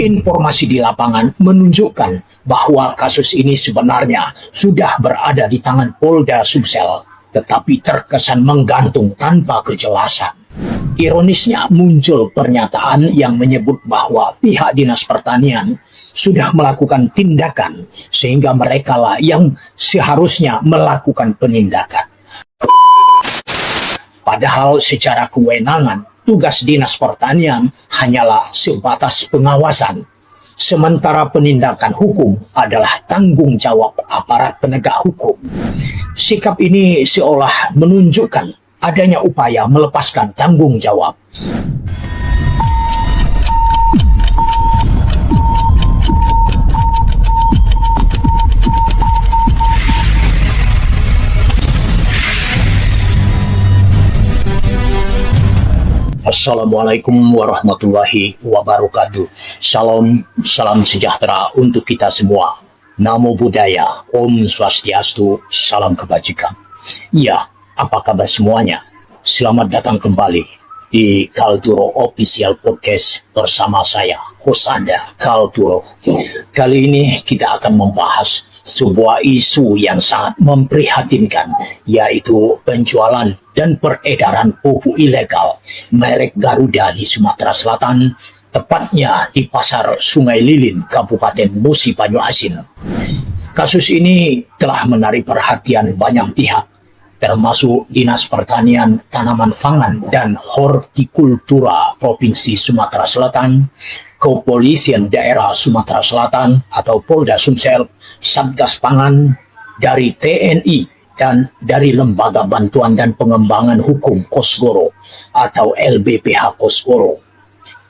Informasi di lapangan menunjukkan bahwa kasus ini sebenarnya sudah berada di tangan Polda Sumsel, tetapi terkesan menggantung tanpa kejelasan. Ironisnya muncul pernyataan yang menyebut bahwa pihak Dinas Pertanian sudah melakukan tindakan sehingga merekalah yang seharusnya melakukan penindakan. Padahal secara kewenangan, tugas Dinas Pertanian hanyalah sebatas pengawasan, sementara penindakan hukum adalah tanggung jawab aparat penegak hukum. Sikap ini seolah menunjukkan adanya upaya melepaskan tanggung jawab. Assalamualaikum warahmatullahi wabarakatuh. Salam sejahtera untuk kita semua. Namo Buddhaya, Om Swastiastu, salam kebajikan. Ya, apa kabar semuanya? Selamat datang kembali di Kalturo Official Podcast bersama saya, host Anda, Kalturo. Kali ini kita akan membahas sebuah isu yang sangat memprihatinkan, yaitu penjualan dan peredaran pupuk ilegal merek Garuda di Sumatera Selatan, tepatnya di Pasar Sungai Lilin, Kabupaten Musi Banyuasin. Kasus ini telah menarik perhatian banyak pihak, termasuk Dinas Pertanian, Tanaman Pangan, dan Hortikultura Provinsi Sumatera Selatan, Kepolisian Daerah Sumatera Selatan atau Polda Sumsel, Satgas Pangan, dari TNI, dan dari Lembaga Bantuan dan Pengembangan Hukum Kosgoro atau LBPH Kosgoro.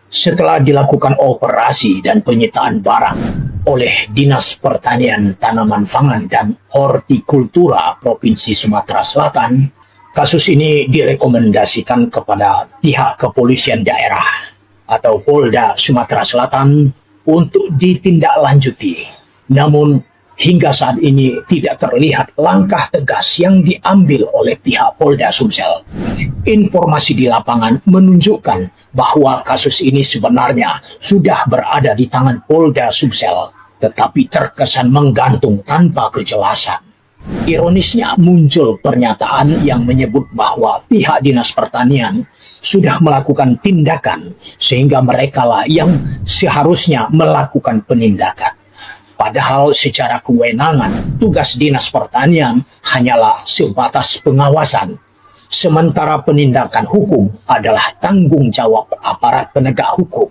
Setelah dilakukan operasi dan penyitaan barang oleh Dinas Pertanian, Tanaman Pangan, dan Hortikultura Provinsi Sumatera Selatan, kasus ini direkomendasikan kepada pihak kepolisian daerah atau Polda Sumatera Selatan untuk ditindaklanjuti. Namun, hingga saat ini tidak terlihat langkah tegas yang diambil oleh pihak Polda Sumsel. Informasi di lapangan menunjukkan bahwa kasus ini sebenarnya sudah berada di tangan Polda Sumsel, tetapi terkesan menggantung tanpa kejelasan. Ironisnya muncul pernyataan yang menyebut bahwa pihak Dinas Pertanian sudah melakukan tindakan sehingga merekalah yang seharusnya melakukan penindakan. Padahal secara kewenangan, tugas Dinas Pertanian hanyalah sebatas pengawasan, sementara penindakan hukum adalah tanggung jawab aparat penegak hukum.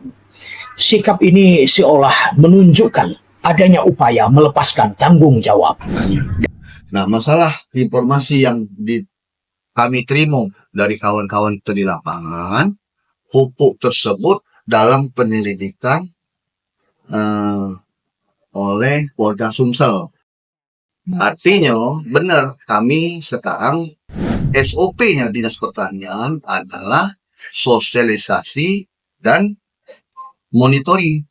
Sikap ini seolah menunjukkan adanya upaya melepaskan tanggung jawab. Nah, masalah informasi yang kami terima dari kawan-kawan kita di lapangan, pupuk tersebut dalam penyelidikan oleh Polda Sumsel. Artinya, benar, kami sekarang SOP-nya Dinas Pertanian adalah sosialisasi dan monitoring.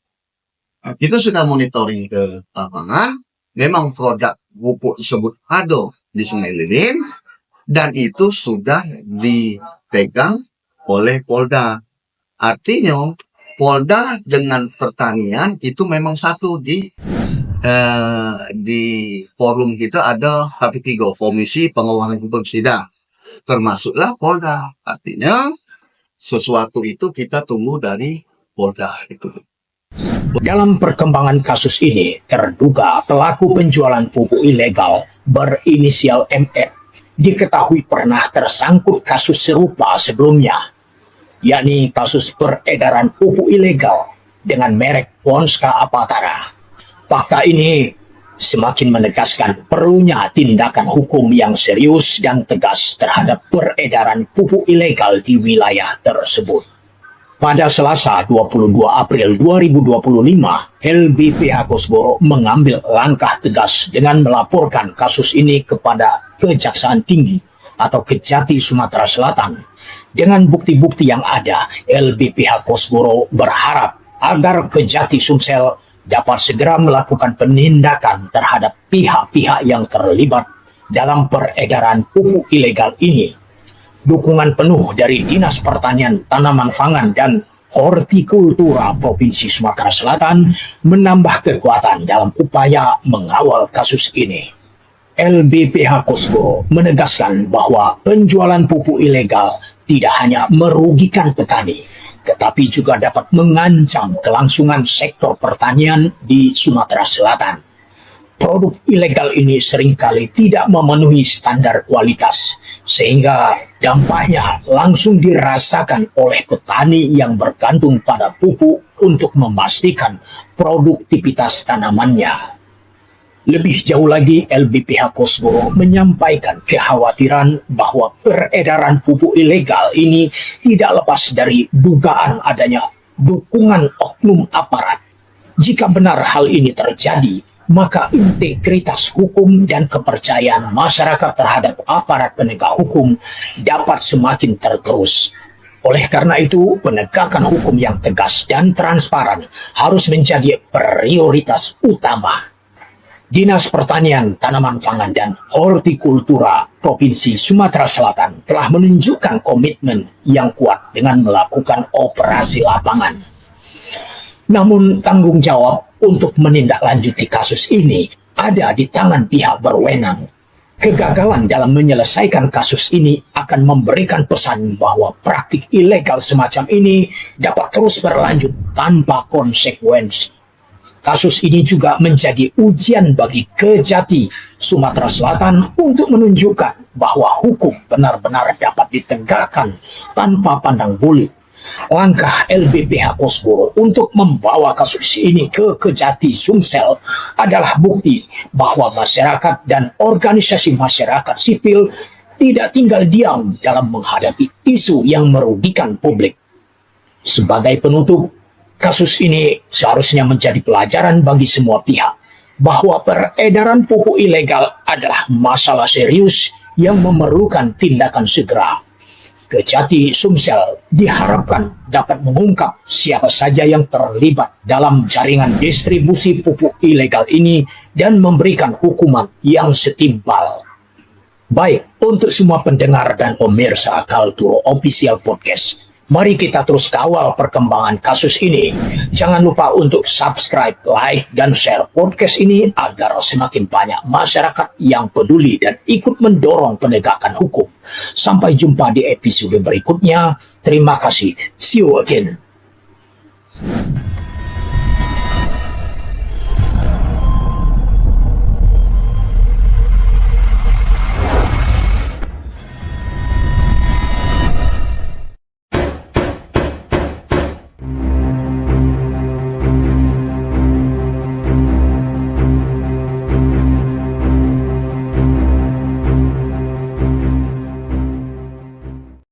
Kita sudah monitoring ke lapangan, memang produk pupuk tersebut ada di Sungai Lilin, dan itu sudah dipegang oleh Polda. Artinya, Polda dengan pertanian itu memang satu. Di forum kita ada KP3, Komisi Pengawasan Pestisida, termasuklah Polda. Artinya, sesuatu itu kita tunggu dari Polda itu. Dalam perkembangan kasus ini, terduga pelaku penjualan pupuk ilegal berinisial MF diketahui pernah tersangkut kasus serupa sebelumnya, yakni kasus peredaran pupuk ilegal dengan merek Ponska Apatara. Fakta ini semakin menegaskan perlunya tindakan hukum yang serius dan tegas terhadap peredaran pupuk ilegal di wilayah tersebut. Pada Selasa 22 April 2025, LBPH Kosgoro mengambil langkah tegas dengan melaporkan kasus ini kepada Kejaksaan Tinggi atau Kejati Sumatera Selatan. Dengan bukti-bukti yang ada, LBPH Kosgoro berharap agar Kejati Sumsel dapat segera melakukan penindakan terhadap pihak-pihak yang terlibat dalam peredaran pupuk ilegal ini. Dukungan penuh dari Dinas Pertanian, Tanaman Pangan, dan Hortikultura Provinsi Sumatera Selatan menambah kekuatan dalam upaya mengawal kasus ini. LBPH Kosgoro menegaskan bahwa penjualan pupuk ilegal tidak hanya merugikan petani, tetapi juga dapat mengancam kelangsungan sektor pertanian di Sumatera Selatan. Produk ilegal ini seringkali tidak memenuhi standar kualitas, sehingga dampaknya langsung dirasakan oleh petani yang bergantung pada pupuk untuk memastikan produktivitas tanamannya. Lebih jauh lagi, LBPH Kosgoro menyampaikan kekhawatiran bahwa peredaran pupuk ilegal ini tidak lepas dari dugaan adanya dukungan oknum aparat. Jika benar hal ini terjadi, maka integritas hukum dan kepercayaan masyarakat terhadap aparat penegak hukum dapat semakin tergerus. Oleh karena itu, penegakan hukum yang tegas dan transparan harus menjadi prioritas utama. Dinas Pertanian, Tanaman Pangan, dan Hortikultura Provinsi Sumatera Selatan telah menunjukkan komitmen yang kuat dengan melakukan operasi lapangan. Namun tanggung jawab untuk menindaklanjuti kasus ini ada di tangan pihak berwenang. Kegagalan dalam menyelesaikan kasus ini akan memberikan pesan bahwa praktik ilegal semacam ini dapat terus berlanjut tanpa konsekuensi. Kasus ini juga menjadi ujian bagi Kejati Sumatera Selatan untuk menunjukkan bahwa hukum benar-benar dapat ditegakkan tanpa pandang bulu. Langkah LBPH Kosgoro untuk membawa kasus ini ke Kejati Sumsel adalah bukti bahwa masyarakat dan organisasi masyarakat sipil tidak tinggal diam dalam menghadapi isu yang merugikan publik. Sebagai penutup, kasus ini seharusnya menjadi pelajaran bagi semua pihak bahwa peredaran pupuk ilegal adalah masalah serius yang memerlukan tindakan segera. Kejati Sumsel diharapkan dapat mengungkap siapa saja yang terlibat dalam jaringan distribusi pupuk ilegal ini dan memberikan hukuman yang setimpal. Baik, untuk semua pendengar dan pemirsa Kalturo Official Podcast, mari kita terus kawal perkembangan kasus ini. Jangan lupa untuk subscribe, like, dan share podcast ini agar semakin banyak masyarakat yang peduli dan ikut mendorong penegakan hukum. Sampai jumpa di episode berikutnya. Terima kasih. See you again.